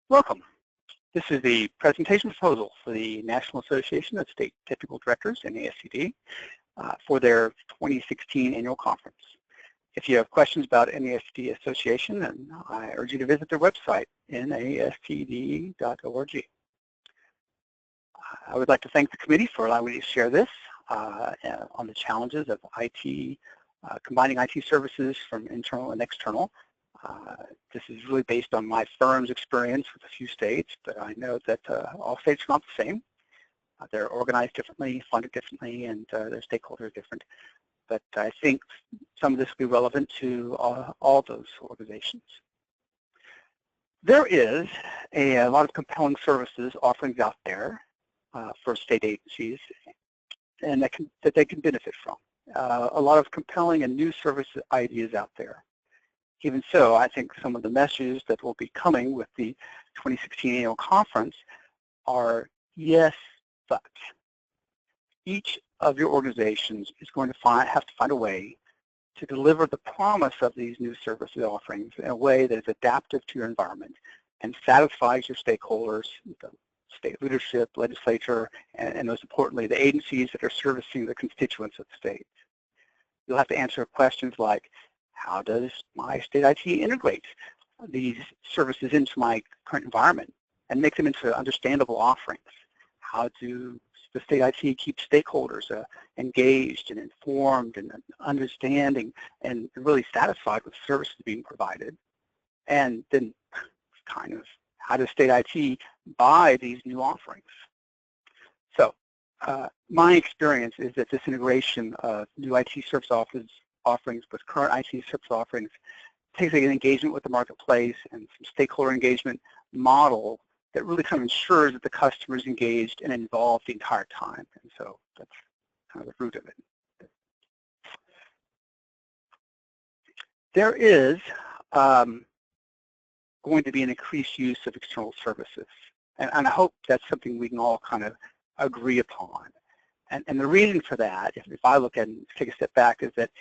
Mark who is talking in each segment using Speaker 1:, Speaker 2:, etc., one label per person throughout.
Speaker 1: Welcome. This is the presentation proposal for the National Association of State Technical Directors, NASTD, for their 2016 annual conference. If you have questions about NASTD Association, then I urge you to visit their website, nastd.org. I would like to thank the committee for allowing me to share this on the challenges of IT, combining IT services from internal and external. This is really based on my firm's experience with a few states, but I know that all states are not the same. They're organized differently, funded differently, and their stakeholders are different. But I think some of this will be relevant to all those organizations. There is a lot of compelling services offerings out there for state agencies, and that they can benefit from. A lot of compelling and new service ideas out there. Even so, I think some of the messages that will be coming with the 2016 annual conference are yes, but. Each of your organizations is going to have to find a way to deliver the promise of these new services offerings in a way that is adaptive to your environment and satisfies your stakeholders, the state leadership, legislature, and most importantly, the agencies that are servicing the constituents of the state. You'll have to answer questions like, how does my state IT integrate these services into my current environment and make them into understandable offerings? How do the state IT keep stakeholders engaged and informed and understanding and really satisfied with services being provided? And then kind of how does state IT buy these new offerings? So my experience is that this integration of new IT service offerings with current IT service offerings takes an engagement with the marketplace and some stakeholder engagement model that really kind of ensures that the customer is engaged and involved the entire time. And so that's kind of the root of it. There is going to be an increased use of external services. And I hope that's something we can all kind of agree upon. And the reason for that, if I look at and take a step back, is that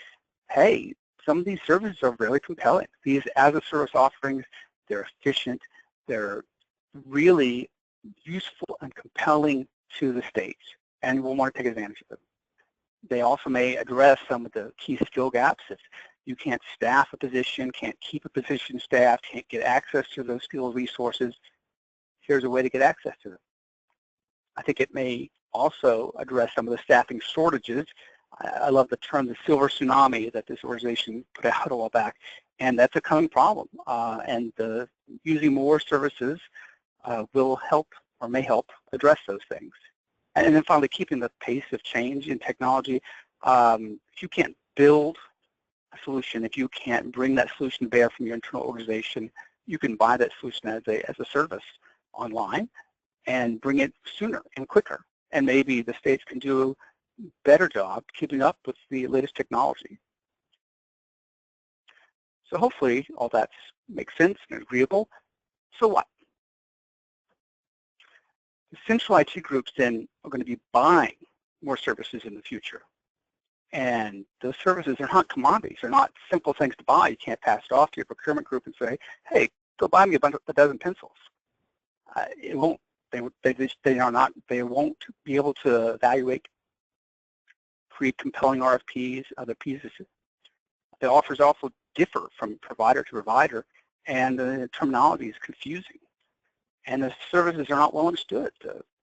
Speaker 1: hey, some of these services are really compelling. These as-a-service offerings, they're efficient, they're really useful and compelling to the states, and we'll want to take advantage of them. They also may address some of the key skill gaps. If you can't staff a position, can't keep a position staffed, can't get access to those skilled resources, here's a way to get access to them. I think it may also address some of the staffing shortages. I love the term, the silver tsunami, that this organization put out a while back, and that's a common problem. And using more services will help or may help address those things. And then finally, keeping the pace of change in technology. If you can't build a solution, if you can't bring that solution to bear from your internal organization, you can buy that solution as a service online and bring it sooner and quicker. And maybe the states can do better job keeping up with the latest technology. So hopefully all that makes sense and agreeable. So what? The central IT groups then are going to be buying more services in the future. And those services are not commodities. They're not simple things to buy. You can't pass it off to your procurement group and say, hey, go buy me a dozen pencils. It won't. They won't be able to evaluate, create compelling RFPs, other pieces. The offers also differ from provider to provider, and the terminology is confusing. And the services are not well understood.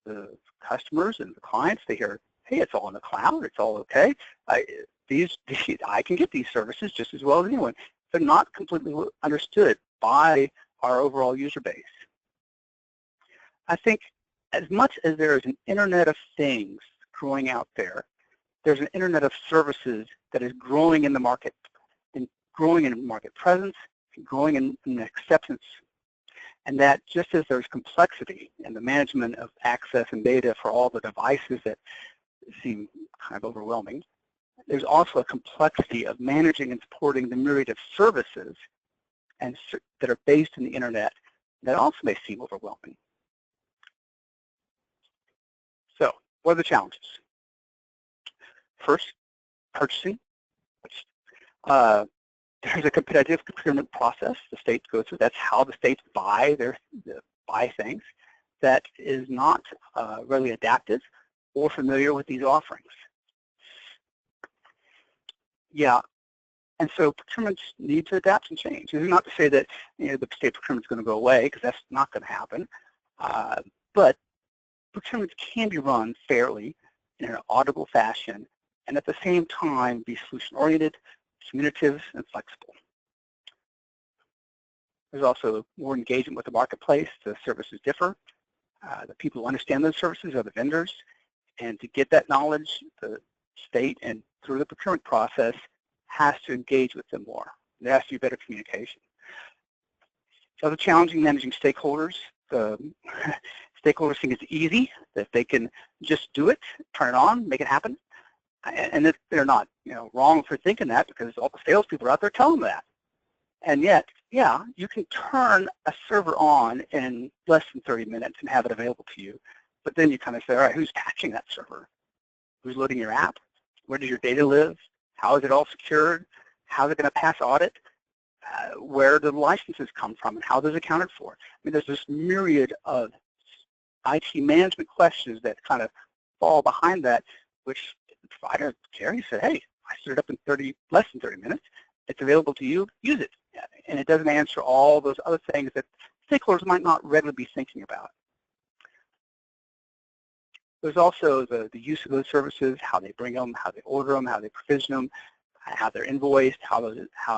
Speaker 1: The customers and the clients, they hear, hey, it's all in the cloud, it's all okay. I can get these services just as well as anyone. They're not completely understood by our overall user base. I think as much as there is an Internet of Things growing out there, there's an Internet of Services that is growing in the market, and growing in market presence, and growing in acceptance. And that just as there's complexity in the management of access and data for all the devices that seem kind of overwhelming, there's also a complexity of managing and supporting the myriad of services that are based in the Internet that also may seem overwhelming. So, what are the challenges? First, purchasing. There's a competitive procurement process the states go through. That's how the states buy the buy things that is not readily adaptive or familiar with these offerings. Yeah, and so procurements need to adapt and change. This is not to say that the state procurement is going to go away, because that's not going to happen. But procurements can be run fairly in an audible fashion, and at the same time be solution-oriented, communicative, and flexible. There's also more engagement with the marketplace. The services differ. The people who understand those services are the vendors, and to get that knowledge, the state and through the procurement process has to engage with them more. There has to be better communication. So the challenging managing stakeholders. The stakeholders think it's easy, that they can just do it, turn it on, make it happen. And that they're not wrong for thinking that, because all the salespeople are out there telling them that. And yet, yeah, you can turn a server on in less than 30 minutes and have it available to you. But then you kind of say, all right, who's patching that server? Who's loading your app? Where does your data live? How is it all secured? How is it going to pass audit? Where do the licenses come from, and how those accounted for? I mean, there's this myriad of IT management questions that kind of fall behind that, which the provider, Jerry, said, hey, I stood it up in less than 30 minutes. It's available to you. Use it. And it doesn't answer all those other things that stakeholders might not readily be thinking about. There's also the use of those services, how they bring them, how they order them, how they provision them, how they're invoiced, how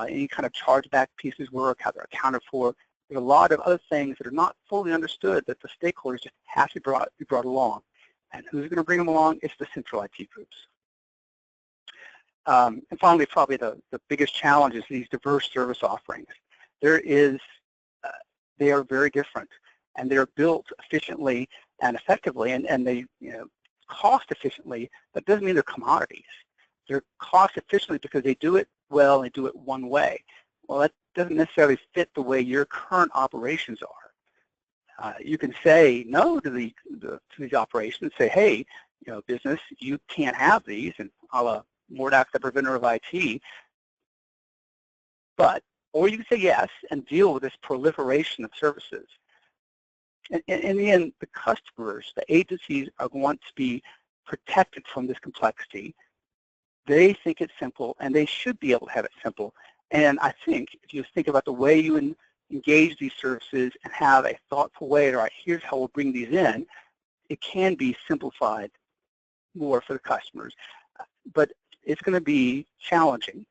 Speaker 1: any kind of chargeback pieces work, how they're accounted for. There's a lot of other things that are not fully understood that the stakeholders just have to be brought along. And who's going to bring them along? It's the central IT groups. And finally, probably the biggest challenge is these diverse service offerings. They are very different, and they're built efficiently and effectively, and they cost efficiently. That doesn't mean they're commodities. They're cost efficiently because they do it well, and they do it one way. Well, that doesn't necessarily fit the way your current operations are. You can say no to these operations. Say, hey, business, you can't have these, and a la Murdoch, the preventer of IT. Or you can say yes and deal with this proliferation of services. And in the end, the customers, the agencies are going to be protected from this complexity. They think it's simple, and they should be able to have it simple. And I think if you think about the way you engage these services and have a thoughtful way, all right, here's how we'll bring these in, it can be simplified more for the customers. But it's going to be challenging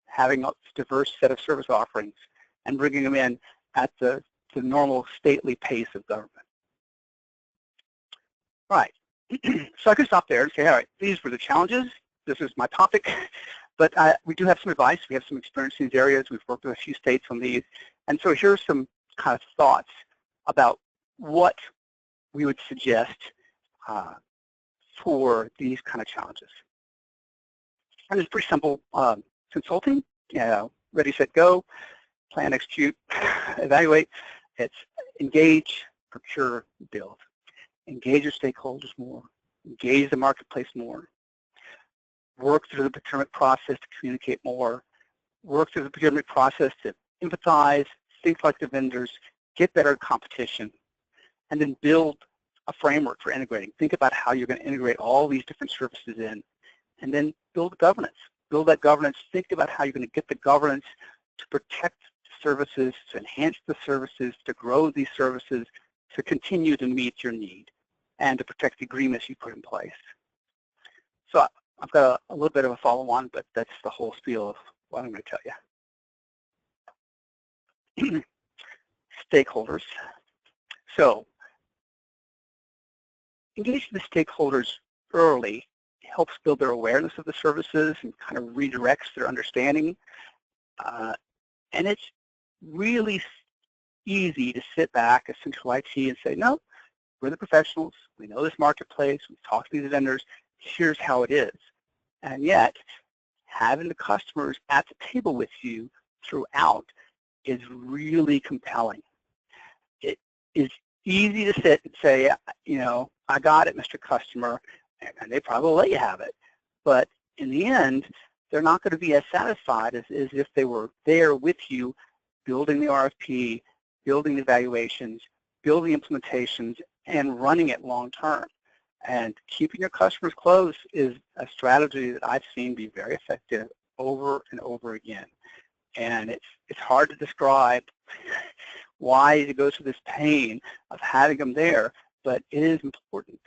Speaker 1: having a diverse set of service offerings and bringing them in at the normal stately pace of government. All right, so I could stop there and say, all right, these were the challenges. This is my topic, but we do have some advice. We have some experience in these areas. We've worked with a few states on these. And so here's some kind of thoughts about what we would suggest for these kind of challenges. And it's pretty simple. Consulting, ready, set, go, plan, execute, evaluate. It's engage, procure, build. Engage your stakeholders more. Engage the marketplace more. Work through the procurement process to communicate more. Work through the procurement process to empathize, think like the vendors, get better at competition, and then build a framework for integrating. Think about how you're going to integrate all these different services in, and then build governance. Build that governance. Think about how you're going to get the governance to protect services, to enhance the services, to grow these services, to continue to meet your need, and to protect the agreements you put in place. So I've got a little bit of a follow-on, but that's the whole spiel of what I'm going to tell you. Stakeholders. So engaging the stakeholders early helps build their awareness of the services and kind of redirects their understanding. And it's really easy to sit back as central IT and say, no, we're the professionals. We know this marketplace. We've talked to these vendors. Here's how it is. And yet, having the customers at the table with you throughout is really compelling. It is easy to sit and say, I got it, Mr. Customer, and they probably will let you have it. But in the end, they're not going to be as satisfied as if they were there with you, building the RFP, building the evaluations, building implementations, and running it long term. And keeping your customers close is a strategy that I've seen be very effective over and over again. And it's hard to describe why it goes through this pain of having them there, but it is important.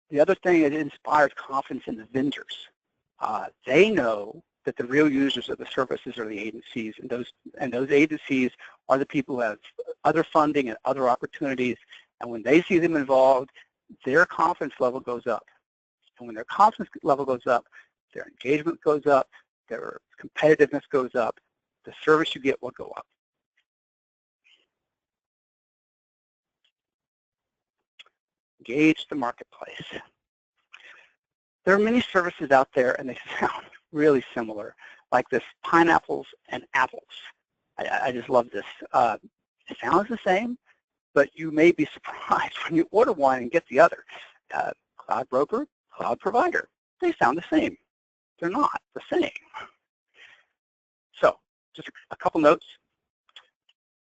Speaker 1: The other thing is it inspires confidence in the vendors. They know that the real users of the services are the agencies, and those agencies are the people who have other funding and other opportunities. And when they see them involved, their confidence level goes up. And when their confidence level goes up, their engagement goes up, their competitiveness goes up, the service you get will go up. Engage the marketplace. There are many services out there, and they sound really similar, like this pineapples and apples. I just love this. It sounds the same, but you may be surprised when you order one and get the other. Cloud broker, cloud provider, they sound the same. They're not the same. So just a couple notes.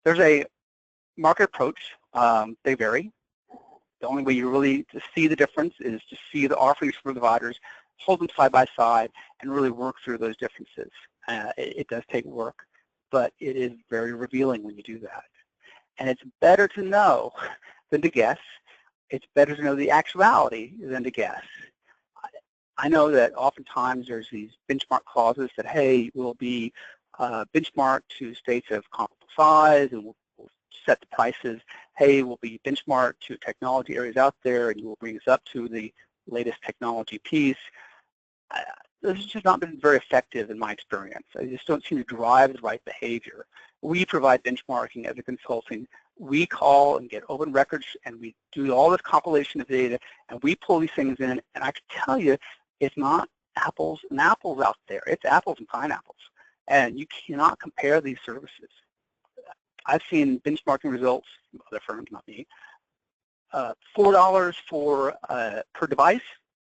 Speaker 1: There's a market approach. They vary. The only way you really to see the difference is to see the offerings from providers, hold them side by side, and really work through those differences. It does take work, but it is very revealing when you do that. And it's better to know than to guess. It's better to know the actuality than to guess. I know that oftentimes there's these benchmark clauses that, hey, we'll be benchmarked to states of comparable size, and we'll set the prices. Hey, we'll be benchmarked to technology areas out there, and you will bring us up to the latest technology piece. This has just not been very effective in my experience. I just don't seem to drive the right behavior. We provide benchmarking as a consulting. We call and get open records, and we do all this compilation of data, and we pull these things in, and I can tell you it's not apples and apples out there. It's apples and pineapples, and you cannot compare these services. I've seen benchmarking results from other firms, not me, $4 for per device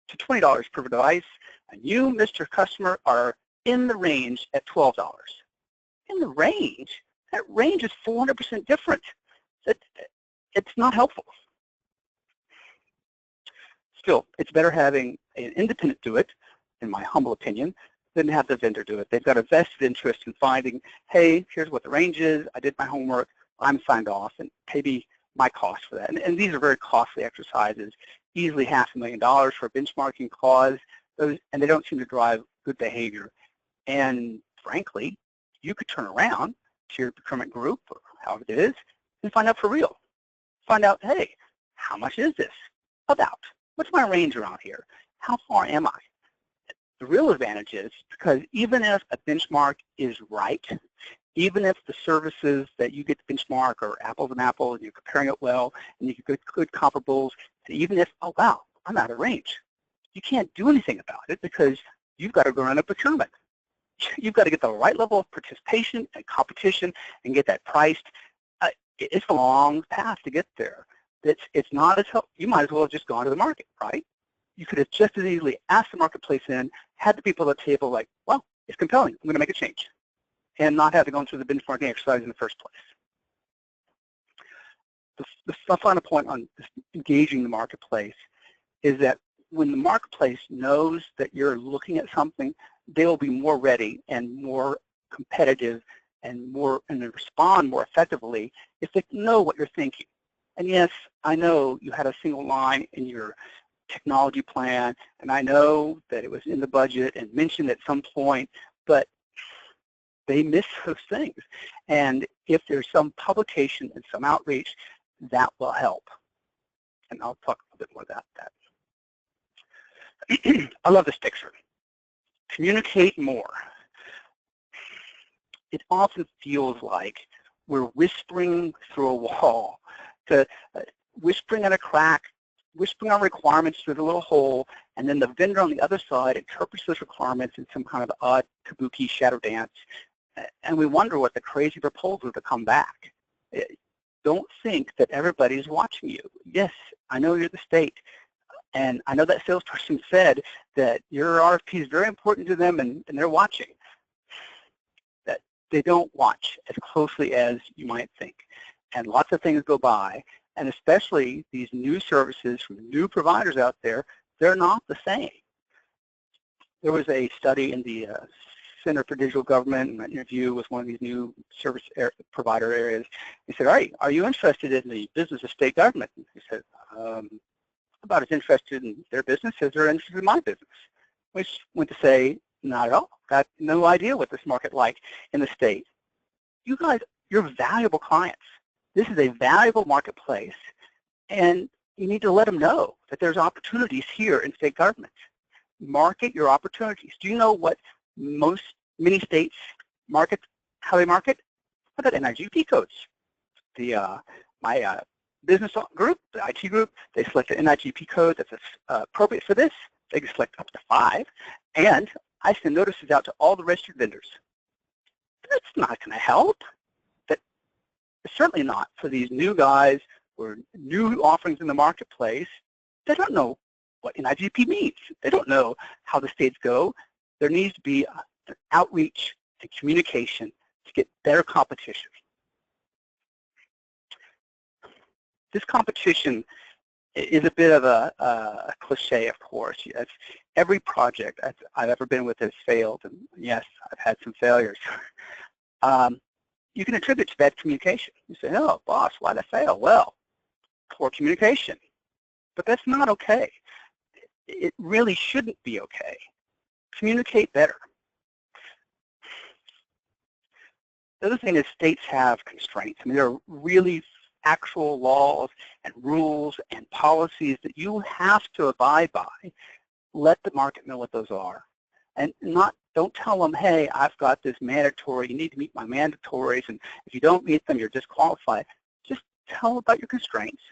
Speaker 1: to $20 per device, and you, Mr. Customer, are in the range at $12. In the range? That range is 400% different. It's not helpful. Still, it's better having an independent do it, in my humble opinion, than have the vendor do it. They've got a vested interest in finding, hey, here's what the range is, I did my homework, I'm signed off, and pay me my cost for that. And these are very costly exercises, easily $500,000 for a benchmarking clause, and they don't seem to drive good behavior. And frankly, you could turn around to your procurement group, or however it is, and find out for real. Find out, hey, how much is this? About. What's my range around here? How far am I? The real advantage is because even if a benchmark is right, even if the services that you get to benchmark are apples and apples, and you're comparing it well, and you get good comparables, and even if, oh wow, I'm out of range, you can't do anything about it because you've got to go run a procurement. You've got to get the right level of participation and competition and get that priced. It's a long path to get there. It's not as helpful. You might as well have just gone to the market, right? You could have just as easily asked the marketplace in, had the people at the table like, well, it's compelling, I'm going to make a change, and not have to go through the benchmarking exercise in the first place. The final point on engaging the marketplace is that when the marketplace knows that you're looking at something, they will be more ready and more competitive and they respond more effectively if they know what you're thinking. And yes, I know you had a single line in your technology plan, and I know that it was in the budget and mentioned at some point, but they miss those things. And if there's some publication and some outreach, that will help. And I'll talk a bit more about that. I love this picture. Communicate more. It often feels like we're whispering through a wall, whispering at a crack, whispering our requirements through the little hole, and then the vendor on the other side interprets those requirements in some kind of odd kabuki shadow dance, and we wonder what the crazy proposal to come back. Don't think that everybody's watching you. Yes, I know you're the state, and I know that salesperson said that your RFP is very important to them and they're watching. That they don't watch as closely as you might think. and lots of things go by, and especially these new services from new providers out there, they're not the same. There was a study in the Center for Digital Government, and an interview with one of these new service provider areas. He said, all right, are you interested in the business of state government? And he said, about as interested in their business as they're interested in my business. Which went to say, not at all. Got no idea what this market like in the state. You guys, you're valuable clients. This is a valuable marketplace, and you need to let them know that there's opportunities here in state government. Market your opportunities. Do you know what many states market, how they market? I've got NIGP codes. My business group, the IT group, they select an NIGP code that's appropriate for this. They can select up to 5, and I send notices out to all the registered vendors. That's not going to help. Certainly not for these new guys or new offerings in the marketplace. They don't know what NIGP means. They don't know how the states go. There needs to be an outreach and communication to get better competition. This competition is a bit of a cliche, of course. Yes, every project I've ever been with has failed, and yes, I've had some failures. You can attribute to bad communication. You say, oh, boss, why'd I fail? Well, poor communication. But that's not okay. It really shouldn't be okay. Communicate better. The other thing is states have constraints. I mean, there are really actual laws and rules and policies that you have to abide by. Let the market know what those are. And don't tell them, hey, I've got this mandatory, you need to meet my mandatories, and if you don't meet them, you're disqualified. Just tell them about your constraints.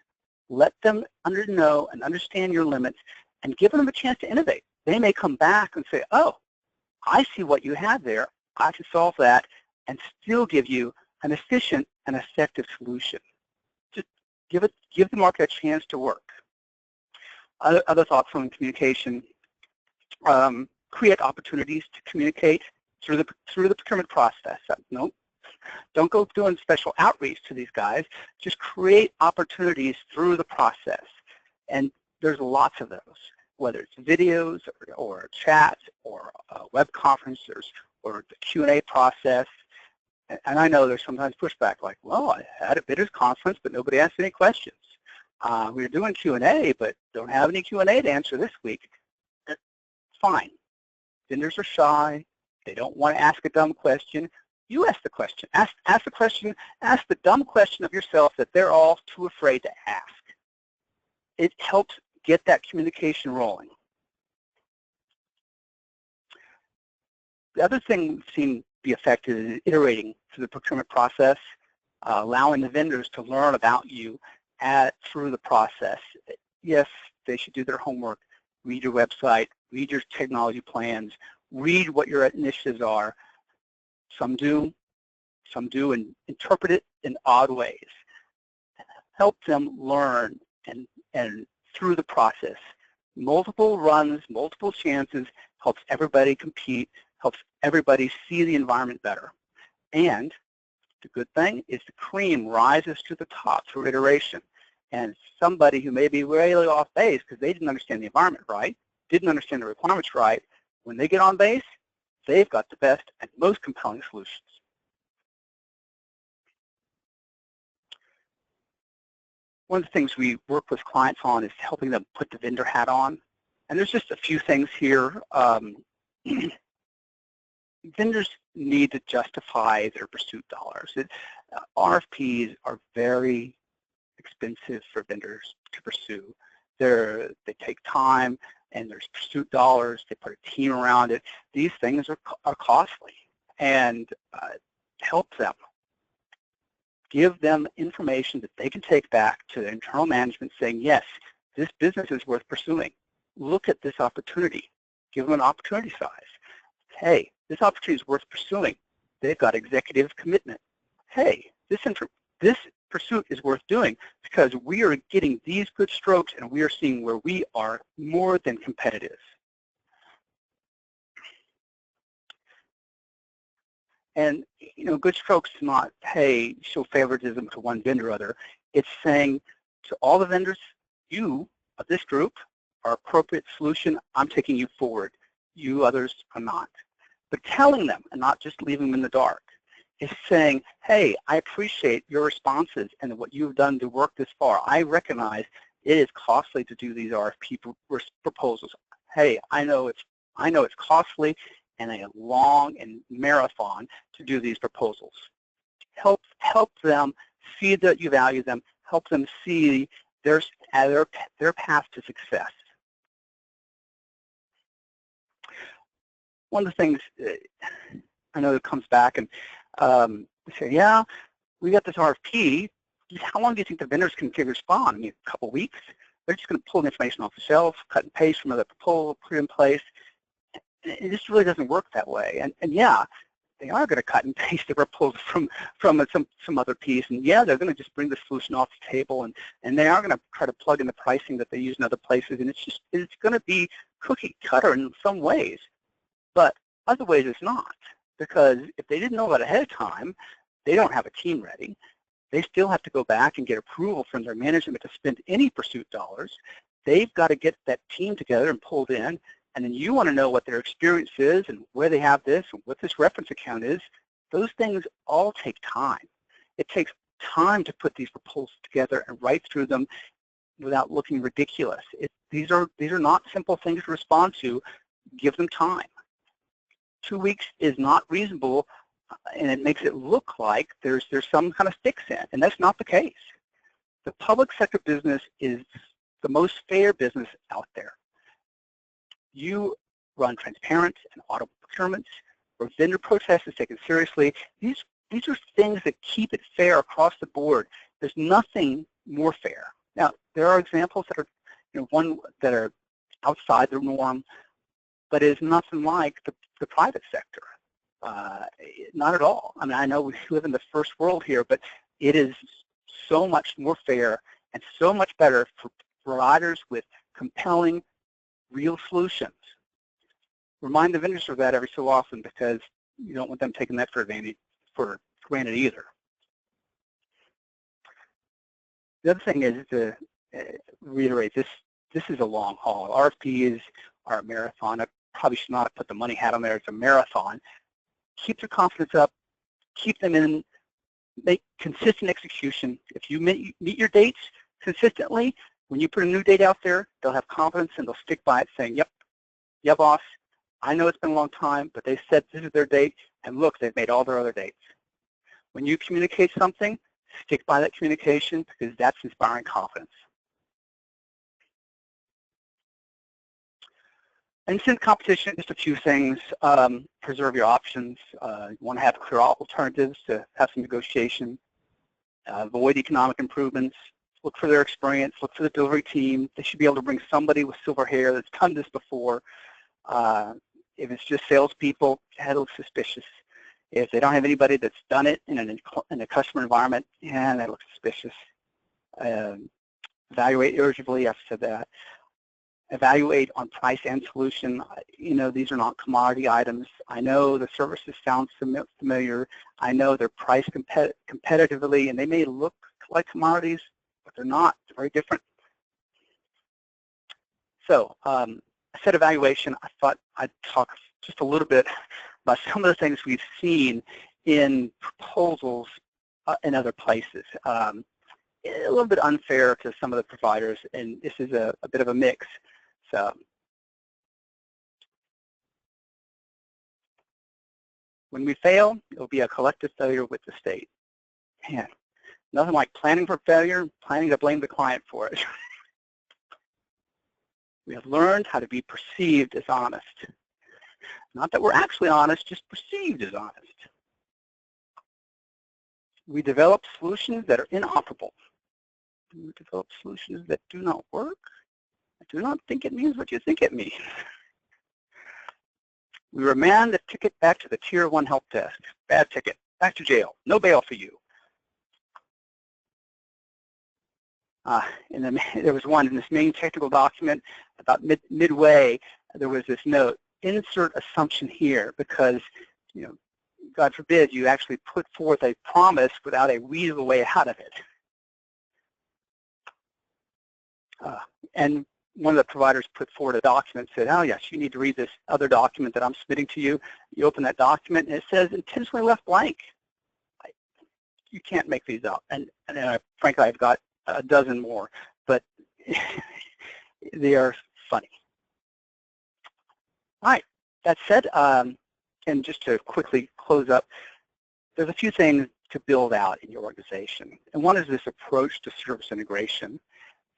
Speaker 1: Let them know and understand your limits, and give them a chance to innovate. They may come back and say, oh, I see what you have there. I can solve that and still give you an efficient and effective solution. Just give the market a chance to work. Other thoughts on communication. Create opportunities to communicate through the procurement process. No, don't go doing special outreach to these guys. Just create opportunities through the process. And there's lots of those, whether it's videos or chats or web conferences or the Q&A process. And I know there's sometimes pushback like, well, I had a bidders conference, but nobody asked any questions. We were doing Q&A, but don't have any Q&A to answer this week. Fine. Vendors are shy. They don't want to ask a dumb question. You ask the question. Ask the question. Ask the dumb question of yourself that they're all too afraid to ask. It helps get that communication rolling. The other thing we've seen be effective is iterating through the procurement process, allowing the vendors to learn about you through the process. Yes, they should do their homework. Read your website, read your technology plans, read what your initiatives are. Some do and interpret it in odd ways. Help them learn and through the process. Multiple runs, multiple chances helps everybody compete, helps everybody see the environment better. And the good thing is the cream rises to the top through iteration. And somebody who may be really off base because they didn't understand the environment right, didn't understand the requirements right, when they get on base, they've got the best and most compelling solutions. One of the things we work with clients on is helping them put the vendor hat on. And there's just a few things here. Vendors need to justify their pursuit dollars. RFPs are very expensive for vendors to pursue. They take time, and there's pursuit dollars. They put a team around it. These things are costly, and help them. Give them information that they can take back to the internal management saying, yes, this business is worth pursuing. Look at this opportunity. Give them an opportunity size. Hey, this opportunity is worth pursuing. They've got executive commitment. Hey, this pursuit is worth doing because we are getting these good strokes and we are seeing where we are more than competitive. And good strokes is not, hey, show favoritism to one vendor or other. It's saying to all the vendors, you of this group are appropriate solution. I'm taking you forward. You others are not. But telling them and not just leaving them in the dark is saying, hey, I appreciate your responses and what you've done to work this far. I recognize it is costly to do these RFP proposals. Hey, I know it's costly and a long and marathon to do these proposals. Help them see that you value them. Help them see their path to success. One of the things I know that comes back and we say, yeah, we got this RFP. How long do you think the vendors can respond? I mean, a couple weeks? They're just going to pull the information off the shelf, cut and paste from another proposal, put it in place. It just really doesn't work that way. And yeah, they are going to cut and paste the proposal from some other piece. And yeah, they're going to just bring the solution off the table, and they are going to try to plug in the pricing that they use in other places. And it's going to be cookie cutter in some ways, but other ways it's not. Because if they didn't know about it ahead of time, they don't have a team ready. They still have to go back and get approval from their management to spend any pursuit dollars. They've got to get that team together and pulled in, and then you want to know what their experience is and where they have this and what this reference account is. Those things all take time. It takes time to put these proposals together and write through them without looking ridiculous. These are not simple things to respond to. Give them time. 2 weeks is not reasonable, and it makes it look like there's some kind of fix in, and that's not the case. The public sector business is the most fair business out there. You run transparent and auditable procurements, where vendor protest is taken seriously. These are things that keep it fair across the board. There's nothing more fair. Now, there are examples that are, that are outside the norm, but it is nothing like the private sector. Not at all. I mean, I know we live in the first world here, but it is so much more fair and so much better for providers with compelling, real solutions. Remind the vendors of that every so often, because you don't want them taking that for granted either. The other thing is to reiterate, this is a long haul. RFPs are a marathon. I probably should not have put the money hat on there. It's a marathon. Keep their confidence up. Keep them in. Make consistent execution. If you meet your dates consistently, when you put a new date out there, they'll have confidence and they'll stick by it, saying, yep, yeah, boss, I know it's been a long time, but they said this is their date, and look, they've made all their other dates. When you communicate something, stick by that communication, because that's inspiring confidence. And since competition, just a few things. Preserve your options. You want to have clear alternatives to have some negotiation. Avoid economic improvements. Look for their experience. Look for the delivery team. They should be able to bring somebody with silver hair that's done this before. If it's just salespeople, that looks suspicious. If they don't have anybody that's done it in a customer environment, yeah, that looks suspicious. Evaluate irritably, I've said that. Evaluate on price and solution. These are not commodity items. I know the services sound familiar. I know they're priced competitively, and they may look like commodities, but they're not. They're very different. So, I said evaluation. I thought I'd talk just a little bit about some of the things we've seen in proposals in other places. A little bit unfair to some of the providers, and this is a bit of a mix. So, when we fail, it'll be a collective failure with the state. Man, nothing like planning for failure, planning to blame the client for it. We have learned how to be perceived as honest. Not that we're actually honest, just perceived as honest. We develop solutions that are inoperable. We develop solutions that do not work. I do not think it means what you think it means. We remand the ticket back to the Tier 1 help desk. Bad ticket, back to jail, no bail for you. There was one in this main technical document about midway, there was this note, insert assumption here, because God forbid, you actually put forth a promise without a reasonable way out of it. And one of the providers put forward a document and said, oh yes, you need to read this other document that I'm submitting to you. You open that document and it says intentionally left blank. You can't make these up. And frankly, I've got a dozen more, but they are funny. All right, that said, and just to quickly close up, there's a few things to build out in your organization. And one is this approach to service integration.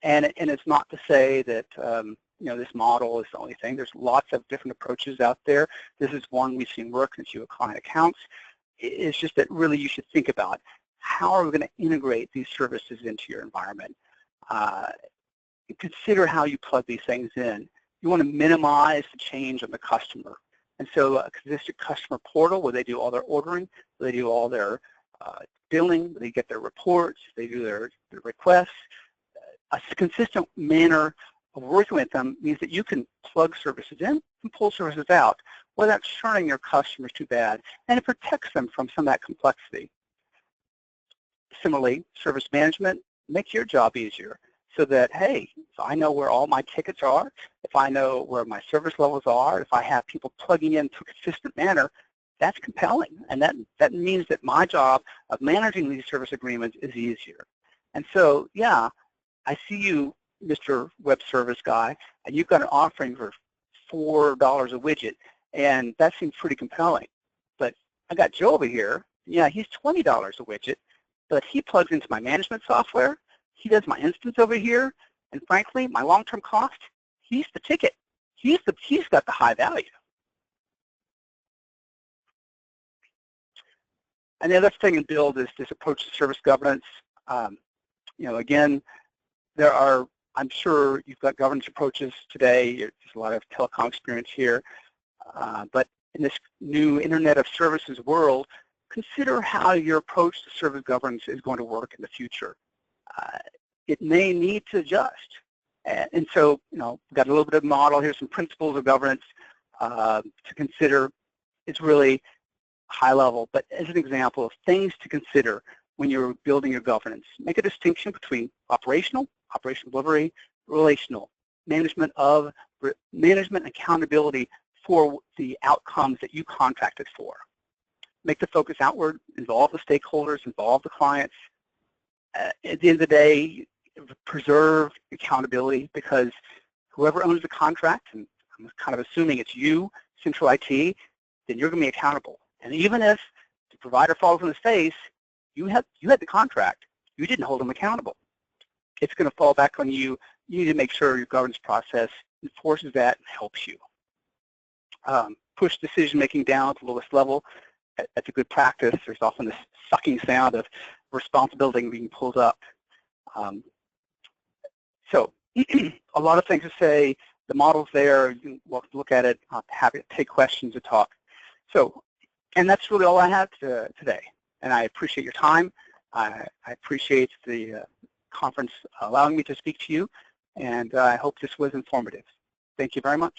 Speaker 1: And it's not to say that this model is the only thing. There's lots of different approaches out there. This is one we've seen work since you have client accounts. It's just that really you should think about how are we going to integrate these services into your environment. Consider how you plug these things in. You want to minimize the change on the customer. And so a consistent customer portal where they do all their ordering, where they do all their billing, where they get their reports, they do their requests. A consistent manner of working with them means that you can plug services in and pull services out without churning your customers too bad, and it protects them from some of that complexity. Similarly, service management makes your job easier so that, hey, if I know where all my tickets are, if I know where my service levels are, if I have people plugging in to a consistent manner, that's compelling, and that means that my job of managing these service agreements is easier. And so, yeah, I see you, Mr. Web Service Guy, and you've got an offering for $4 a widget, and that seems pretty compelling. But I got Joe over here. Yeah, he's $20 a widget, but he plugs into my management software. He does my instance over here, and frankly, my long-term cost, he's the ticket. He's got the high value. And the other thing in build is this approach to service governance. Again, there are, I'm sure you've got governance approaches today. There's a lot of telecom experience here. But in this new Internet of Services world, consider how your approach to service governance is going to work in the future. It may need to adjust. And so, we've got a little bit of model. Here's some principles of governance to consider. It's really high level, but as an example of things to consider when you're building your governance. Make a distinction between operational delivery, relational, management accountability for the outcomes that you contracted for. Make the focus outward, involve the stakeholders, involve the clients. At the end of the day, preserve accountability, because whoever owns the contract, and I'm kind of assuming it's you, Central IT, then you're going to be accountable. And even if the provider falls on his face, you had the contract. You didn't hold them accountable. It's going to fall back on you. You need to make sure your governance process enforces that and helps you. Push decision-making down to the lowest level. That's a good practice. There's often this sucking sound of responsibility being pulled up. So a lot of things to say. The model's there. You can look at it. I'm happy to take questions and talk. So, and that's really all I have today. And I appreciate your time. I appreciate the conference allowing me to speak to you, and I hope this was informative. Thank you very much.